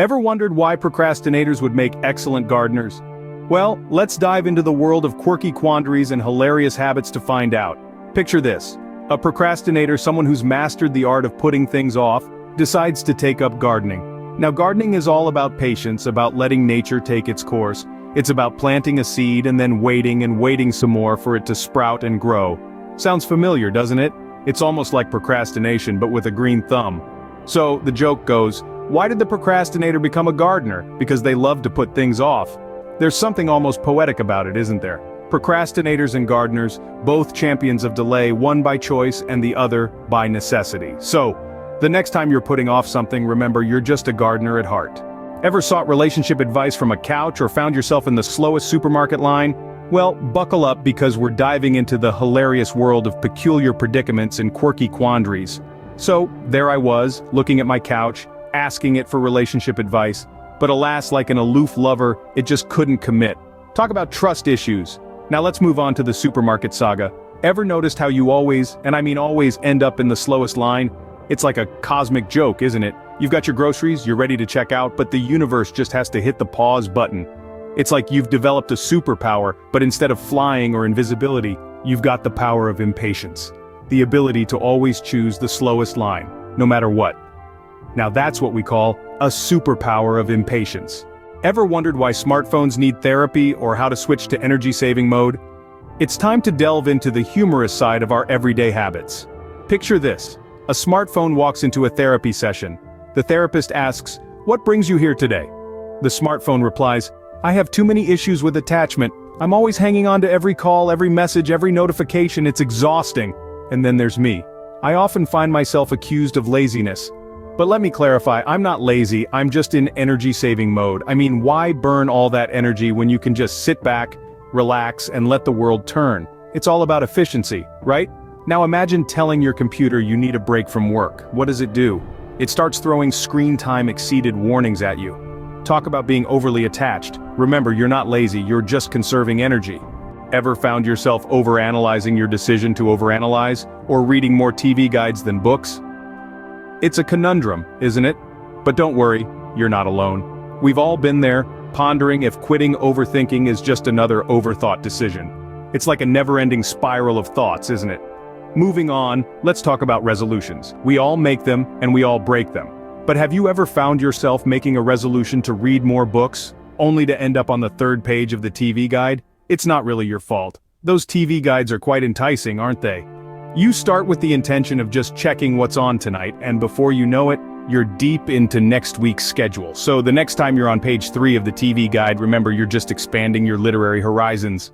Ever wondered why procrastinators would make excellent gardeners? Well, let's dive into the world of quirky quandaries and hilarious habits to find out. Picture this. A procrastinator, someone who's mastered the art of putting things off, decides to take up gardening. Now, gardening is all about patience, about letting nature take its course. It's about planting a seed and then waiting and waiting some more for it to sprout and grow. Sounds familiar, doesn't it? It's almost like procrastination, but with a green thumb. So, the joke goes, why did the procrastinator become a gardener? Because they love to put things off. There's something almost poetic about it, isn't there? Procrastinators and gardeners, both champions of delay, one by choice and the other by necessity. So, the next time you're putting off something, remember you're just a gardener at heart. Ever sought relationship advice from a couch or found yourself in the slowest supermarket line? Well, buckle up because we're diving into the hilarious world of peculiar predicaments and quirky quandaries. So, there I was, looking at my couch, asking it for relationship advice, but alas, like an aloof lover, it just couldn't commit. Talk about trust issues. Now let's move on to the supermarket saga. Ever noticed how you always, and I mean always, end up in the slowest line? It's like a cosmic joke, isn't it? You've got your groceries, you're ready to check out, but the universe just has to hit the pause button. It's like you've developed a superpower, but instead of flying or invisibility, you've got the power of impatience. The ability to always choose the slowest line, no matter what. Now that's what we call a superpower of impatience. Ever wondered why smartphones need therapy or how to switch to energy-saving mode? It's time to delve into the humorous side of our everyday habits. Picture this. A smartphone walks into a therapy session. The therapist asks, "What brings you here today?" The smartphone replies, "I have too many issues with attachment. I'm always hanging on to every call, every message, every notification. It's exhausting." And then there's me. I often find myself accused of laziness. But let me clarify, I'm not lazy, I'm just in energy-saving mode. I mean, why burn all that energy when you can just sit back, relax, and let the world turn? It's all about efficiency, right? Now imagine telling your computer you need a break from work. What does it do? It starts throwing screen time exceeded warnings at you. Talk about being overly attached. Remember, you're not lazy, you're just conserving energy. Ever found yourself overanalyzing your decision to overanalyze, or reading more TV guides than books? It's a conundrum, isn't it? But don't worry, you're not alone. We've all been there, pondering if quitting overthinking is just another overthought decision. It's like a never-ending spiral of thoughts, isn't it? Moving on, let's talk about resolutions. We all make them, and we all break them. But have you ever found yourself making a resolution to read more books, only to end up on the third page of the TV guide? It's not really your fault. Those TV guides are quite enticing, aren't they? You start with the intention of just checking what's on tonight, and before you know it, you're deep into next week's schedule. So the next time you're on page 3 of the TV guide, remember you're just expanding your literary horizons.